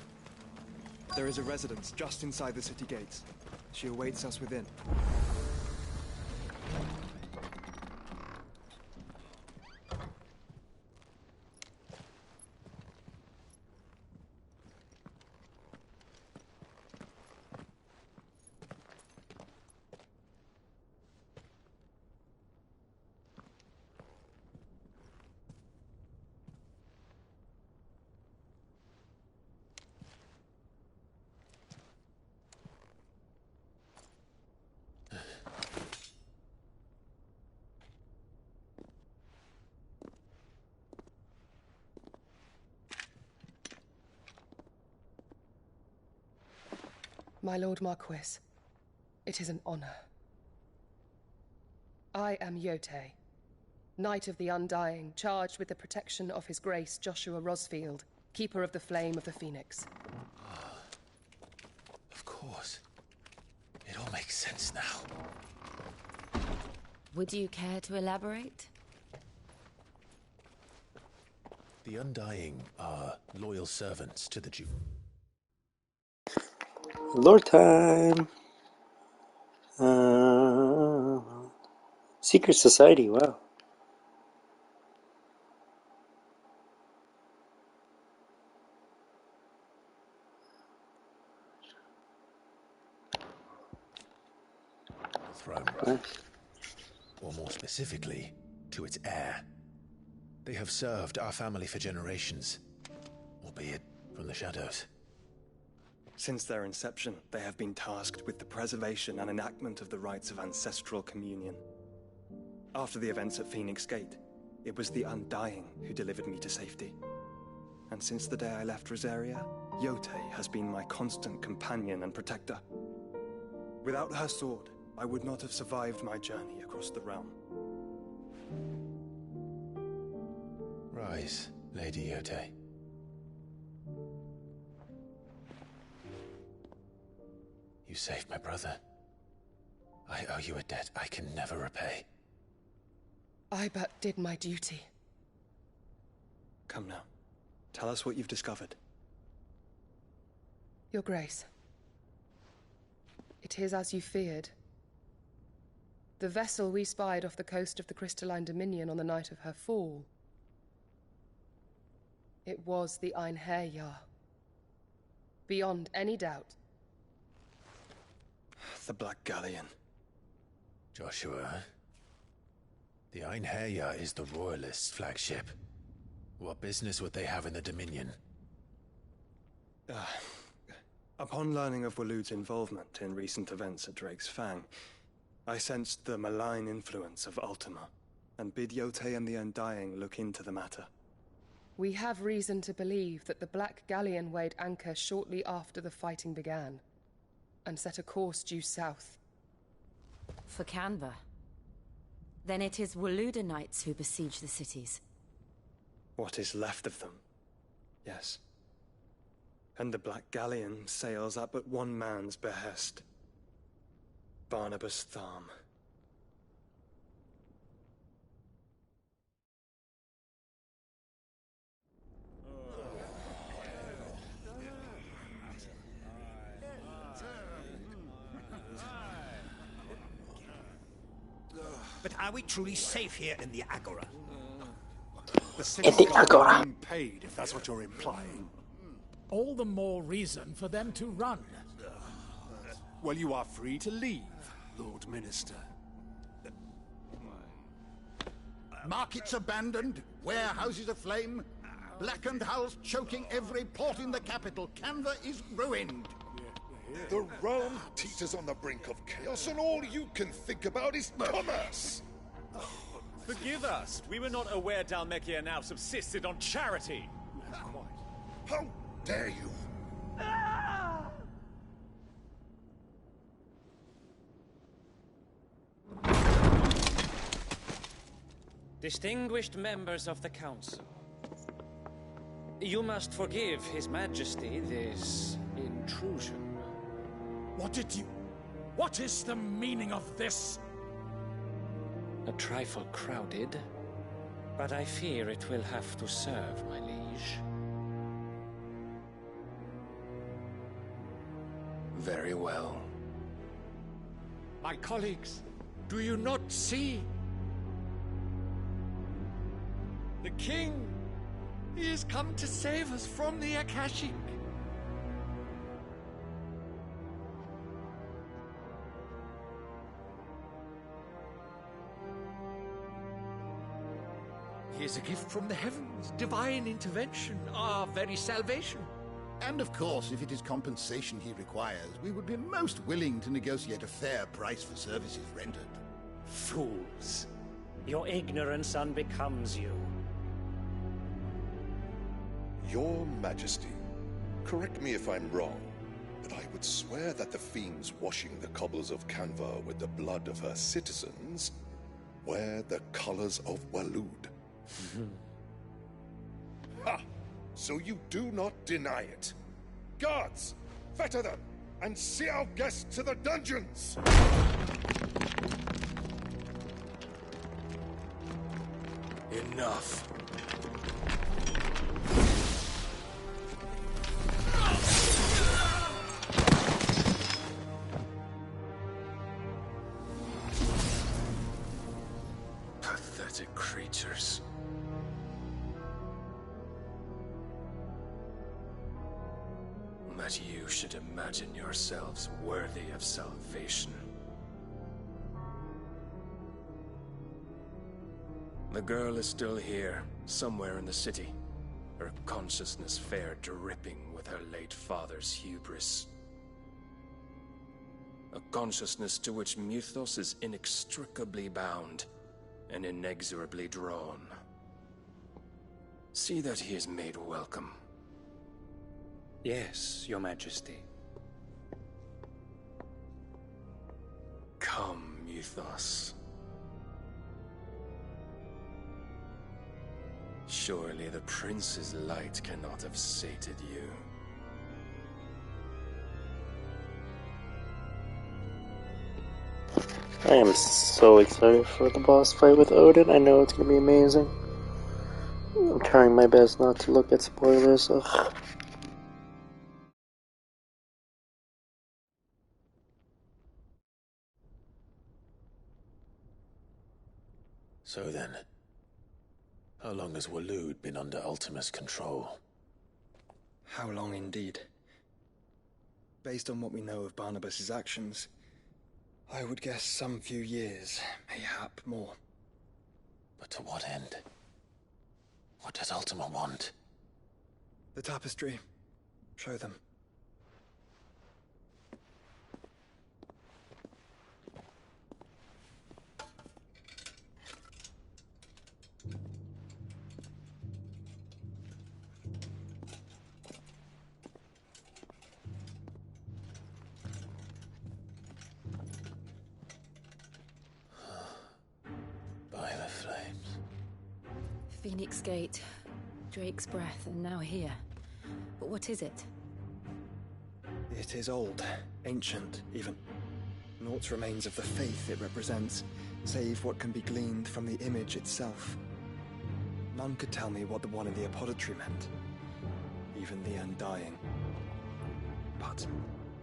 There is a residence just inside the city gates. She awaits us within. My Lord Marquis, it is an honor. I am Yotei, Knight of the Undying, charged with the protection of His Grace Joshua Rosfield, Keeper of the Flame of the Phoenix. Of course. It all makes sense now. Would you care to elaborate? The Undying are loyal servants to the Duke. Lord time. Secret Society. Wow. Throne. Nice. Or more specifically, to its heir. They have served our family for generations, albeit from the shadows. Since their inception, they have been tasked with the preservation and enactment of the rites of ancestral communion. After the events at Phoenix Gate, it was the Undying who delivered me to safety. And since the day I left Rosaria, Yotei has been my constant companion and protector. Without her sword, I would not have survived my journey across the realm. Rise, Lady Yotei. You saved my brother. I owe you a debt I can never repay. I but did my duty. Come now. Tell us what you've discovered. Your Grace. It is as you feared. The vessel we spied off the coast of the Crystalline Dominion on the night of her fall. It was the Einherjar. Beyond any doubt. The Black Galleon. Joshua, the Einherjar is the Royalists' flagship. What business would they have in the Dominion? Upon learning of Waloed's involvement in recent events at Drake's Fang, I sensed the malign influence of Ultima, and bid Yotei and the Undying look into the matter. We have reason to believe that the Black Galleon weighed anchor shortly after the fighting began, and set a course due south. For Canva. Then it is Waloed knights who besiege the cities. What is left of them, yes. And the Black Galleon sails at but one man's behest. Barnabas Tharm. But are we truly safe here in the Agora? In the Agora. Being paid, if that's what you're implying. All the more reason for them to run. Well, you are free to leave, Lord Minister. Markets abandoned, warehouses aflame, blackened hulls choking every port in the capital. Canva is ruined. The realm teeters on the brink of chaos, and all you can think about is commerce! Forgive us. We were not aware Dhalmekia now subsisted on charity. How dare you! Distinguished members of the Council, you must forgive His Majesty this intrusion. What is the meaning of this? A trifle crowded, but I fear it will have to serve, my liege. Very well. My colleagues, do you not see? The king! He has come to save us from the Akashic. He is a gift from the heavens, divine intervention, our very salvation. And of course, if it is compensation he requires, we would be most willing to negotiate a fair price for services rendered. Fools. Your ignorance unbecomes you. Your Majesty, correct me if I'm wrong, but I would swear that the fiends washing the cobbles of Canva with the blood of her citizens wear the colors of Waloed. Ha! So you do not deny it. Guards, fetter them, and see our guests to the dungeons! Enough. Pathetic creatures. That you should imagine yourselves worthy of salvation. The girl is still here, somewhere in the city. Her consciousness fair dripping with her late father's hubris. A consciousness to which Mythos is inextricably bound and inexorably drawn. See that he is made welcome. Yes, Your Majesty. Come, Mythos. Surely the prince's light cannot have sated you. I am so excited for the boss fight with Odin. I know it's gonna be amazing. I'm trying my best not to look at spoilers. Ugh. So then, how long has Waloed been under Ultima's control? How long indeed? Based on what we know of Barnabas's actions, I would guess some few years, mayhap more. But to what end? What does Ultima want? The tapestry. Show them. By the flames. Phoenix Gate, Drake's Breath, and now here. But what is it? It is old, ancient, even. Naught remains of the faith it represents, save what can be gleaned from the image itself. None could tell me what the one in the apothecary meant, even the Undying. But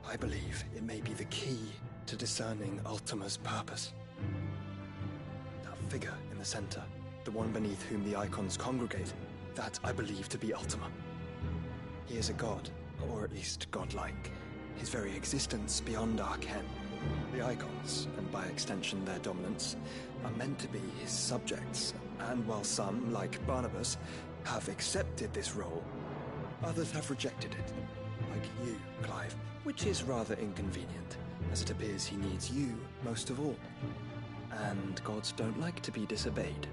I believe it may be the key to discerning Ultima's purpose. That figure in the center, the one beneath whom the icons congregate, that I believe to be Ultima. He is a god, or at least godlike. His very existence beyond our ken. The icons, and by extension their dominance, are meant to be his subjects, and while some, like Barnabas, have accepted this role, others have rejected it, like you, Clive, which is rather inconvenient, as it appears he needs you most of all. And gods don't like to be disobeyed.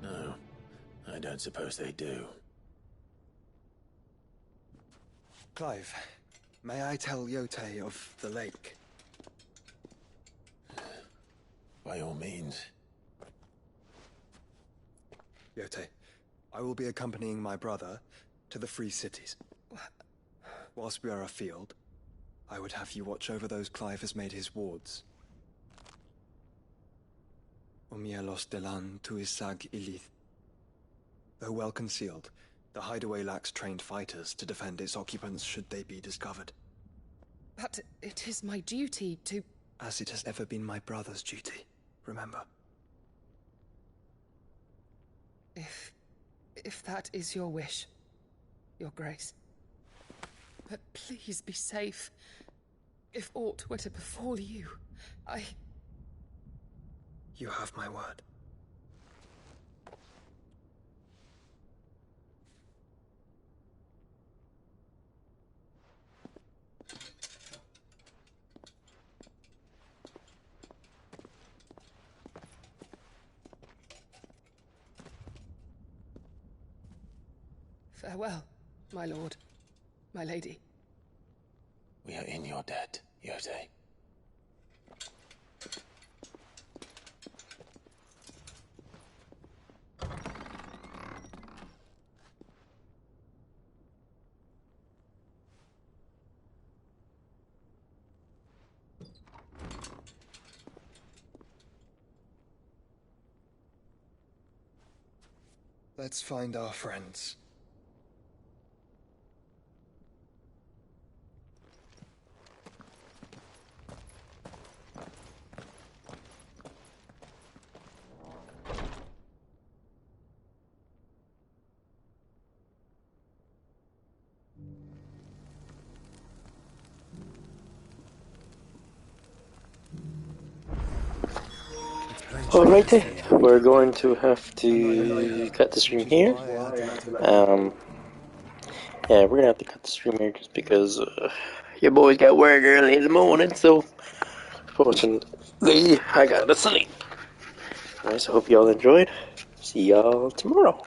No, I don't suppose they do. Clive, may I tell Yote of the lake? By all means. Yote, I will be accompanying my brother to the Free Cities. Whilst we are afield, I would have you watch over those Clive has made his wards. Umielos delan tuisag ilith. Though well concealed, the hideaway lacks trained fighters to defend its occupants should they be discovered. But it is my duty to... As it has ever been my brother's duty, remember. If that is your wish, Your Grace. But please be safe. If aught were to befall you, You have my word. Farewell, my lord, my lady. We are in your debt, Yote. Let's find our friends. Alrighty, we're going to have to cut the stream here. Yeah, we're gonna have to cut the stream here just because your boys got work early in the morning, so fortunately I got to sleep. Alright, so hope y'all enjoyed. See y'all tomorrow.